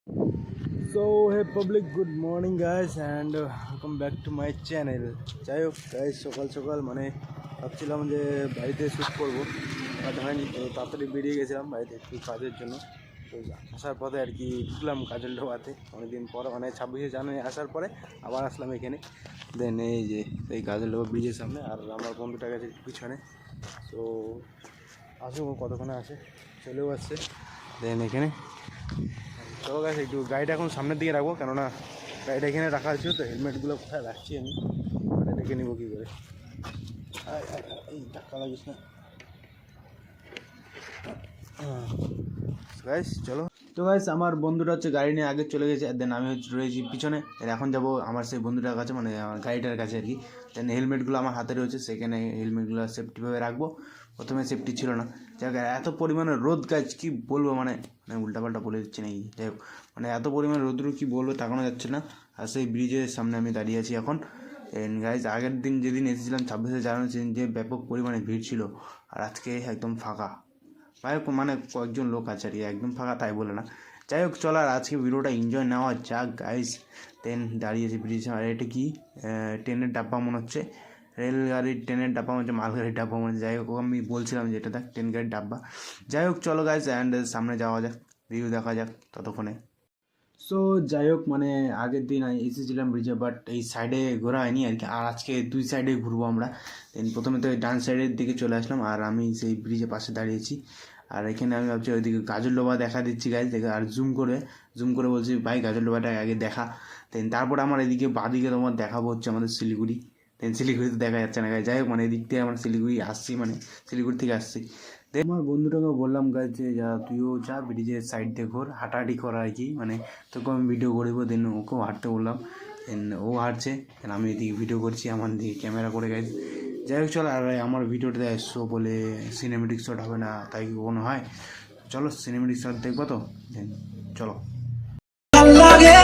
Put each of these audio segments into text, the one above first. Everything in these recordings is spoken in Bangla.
So hey public, good morning guys and welcome back to my channel. যাই হোক গাইজ, সকাল সকাল মানে ভাবছিলাম যে বাড়িতে শ্যুট করবো, বাট হয়নি। তো তাড়াতাড়ি বেরিয়ে গেছিলাম বাড়িতে একটু কাজের জন্য। তো আসার পথে আর কি ঢুকলাম কাজল ডোবাতে অনেকদিন পর, মানে 26শে জানুয়ারি আসার পরে আবার আসলাম এখানে। দেন এই যে এই কাজল ডোবা ব্রিজের সামনে, আর আমার বন্ধুটা গেছে পিছনে। তো আসুক, কতক্ষণে আসে, চলেও আসছে। দেন এখানে চলো গাছ, একটু গাড়িটা এখন সামনের দিকে রাখবো, কেননা গাড়িটা এখানে রাখা হয়েছিল। তো হেলমেটগুলো কোথায় রাখছি আমি, ওটা দেখে নিবো কী করে। এই ধাক্কা লাগিস না গাইস, চলো। তো গাইস, আমার বন্ধুটা হচ্ছে গাড়ি নিয়ে আগে চলে গেছে, দেন আমি হচ্ছে রয়েছি পিছনে। এখন যাবো আমার সেই বন্ধুটার কাছে, মানে আমার গাড়িটার কাছে আর কি। দেন হেলমেটগুলো আমার হাতে রয়েছে, সেখানে হেলমেটগুলো সেফটিভাবে রাখবো। প্রথমে সেফটি ছিল না, যাই হোক। এত পরিমাণে রোদ গাছ, কী বলবো, মানে উল্টাপাল্টা বলে দিচ্ছি নাকি, যাই হোক। মানে এত পরিমাণে রোদ্র কী বলবো, তাকানো যাচ্ছে না। আর সেই ব্রিজের সামনে আমি দাঁড়িয়ে আছি এখন। গাইজ, আগের দিন যেদিন এসেছিলাম 26শে জানুয়ারি, সেদিন যে ব্যাপক পরিমাণে ভিড় ছিল, আর আজকে একদম ফাঁকা। মানে কয়েকজন লোক আছে আর কি, একদম ফাঁকা তাই বলে না। যাই হোক, চলো আর আজকে ভিডিওটা এনজয় নেওয়া যাক গাইজ। ট্রেন দাঁড়িয়েছে ব্রিজ, আর এটা কি ট্রেনের ডাব্বা মনে হচ্ছে, রেলগাড়ির ট্রেনের ডাব্বা মনে হচ্ছে, মালগাড়ির ডাব্বা মনে হচ্ছে। যাই হোক, আমি বলছিলাম যে এটা দেখ ট্রেন গাড়ির ডাব্বা। যাই হোক, চলো গাইজ, অ্যান্ড সামনে যাওয়া যাক, ভিউ দেখা যাক ততক্ষণে। সো যাই হোক, মানে আগের দিন এসেছিলাম ব্রিজে, বাট এই সাইডে ঘোরা হয়নি আর কি। আর আজকে দুই সাইডে ঘুরবো আমরা। দেন প্রথমে তো ডান সাইডের দিকে চলে আসলাম, আর আমি সেই ব্রিজের পাশে দাঁড়িয়েছি। আর এখানে আমি ভাবছি ওইদিকে গাজল ডোবা দেখা দিচ্ছি গাইজ, দেখে। আর জুম করে বলছি, ভাই গাজল ডোবাটা আগে দেখা। দেন তারপর আমার এদিকে বাদিকে তোমার দেখাবো হচ্ছে আমাদের শিলিগুড়ি। দেন শিলিগুড়িতে দেখা যাচ্ছে না গাইজ। যাই হোক, মানে এদিক থেকে আমরা শিলিগুড়ি আসছি, মানে শিলিগুড়ি থেকে আসছি। আমার বন্ধুটাকে বললাম গাছ যে যা তুইও যা ব্রিজের সাইড দিয়ে ঘোর, হাঁটাহাঁটি করা আর কি, মানে তোকে আমি ভিডিও করবো। দেন ওকেও হাঁটতে বললাম, দেন ও হাঁটছে, দেন আমি এদিকে ভিডিও করছি, আমার দিকে ক্যামেরা করে গেছি। যাই হোক, চলো। আর আমার ভিডিওটা এসছো বলে সিনেমেটিক শট হবে না, তাই কি কোনো হয়? চলো সিনেমেটিক শট দেখবো তো, দেন চলো। লাগে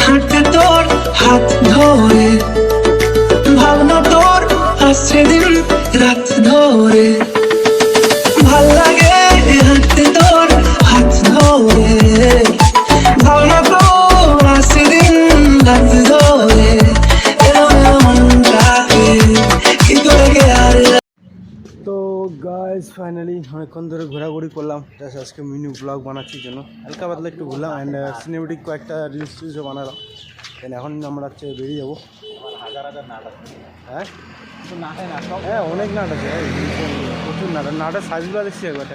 হাঁটতে তোর হাত ধরে, ভাবনা তোর আসছে দিন রাত ধরে। ভাল লাগে হাঁটতে তোর হাত ধরে, ভাবনা তোর আসছে দিন রাত ধরে। তো গাইজ, ফাইনালি অনেকক্ষণ ধরে ঘোরাঘুরি করলাম, জাস্ট আজকে মিনি ব্লগ বানাচ্ছি জন্য হালকা পাতলা একটু ঘুরলাম, অ্যান্ড সিনেমেটিক কয়েকটা রিলস টিলসও বানালাম। দেন এখন আমরা হচ্ছে বেরিয়ে যাবো। হ্যাঁ হ্যাঁ, অনেক নাট আছে, প্রচুর নাটের সাইজগুলো দেখছি একবার।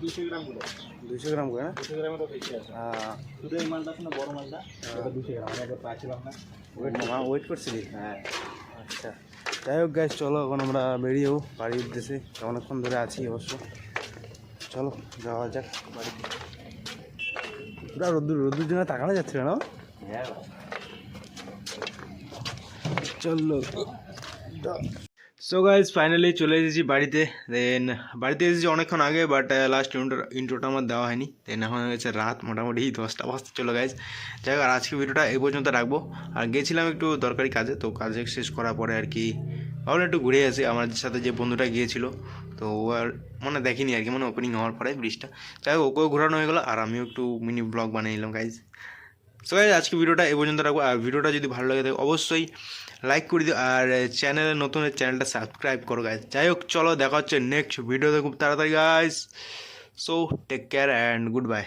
200 গ্রাম করে না? 200 গ্রামে তো বেশি আছে। হ্যাঁ, শুধু এই মালটা আছে না, বড় মালটা, এটা 200 গ্রাম। আমি একবার পাচ্ছিলাম না, ওয়েট করছিলি? হ্যাঁ, আচ্ছা। যাই হোক গাইজ, চলো এখন আমরা বেরিয়ে যাবো বাড়ির উদ্দেশ্যে। অনেকক্ষণ ধরে আছি অবশ্য, চলো যাওয়া যাক বাড়িতে। পুরা রোদ্দুর জন্য তাকানো যাচ্ছিল না। চলো। সো গাইজ, ফাইনালি চলে এসেছি বাড়িতে। দেন বাড়িতে এসেছি অনেকক্ষণ আগে, বাট লাস্ট ইন্ট্রোটা আমার দেওয়া হয়নি। দেন এখন হয়েছে রাত, মোটামুটি 10টা বাজতে চলো গাইজ। যাই হোক, আর আজকে ভিডিওটা এই পর্যন্ত রাখবো। আর গেছিলাম একটু দরকারি কাজে, তো কাজে শেষ করার পরে আর কি ভাবলাম একটু ঘুরে আসি। আমার সাথে যে বন্ধুটা গিয়েছিল, তো ও আর মানে দেখিনি আর কি, মানে ওপেনিং হওয়ার পরে ব্রিজটা। যাই হোক, ওকেও ঘোরানো হয়ে গেলো, আর আমিও একটু মিনি ব্লগ বানিয়ে নিলাম গাইজ। সো গাইজ, আজকে ভিডিওটা এই পর্যন্ত রাখবো। আর ভিডিওটা যদি ভালো লাগে থাকে অবশ্যই লাইক করে দিও, আর চ্যানেলে নতুন চ্যানেলটা সাবস্ক্রাইব করো গাইজ। যাই হোক, চলো দেখা হচ্ছে নেক্সট ভিডিওতে খুব তাড়াতাড়ি guys. So take care and good by.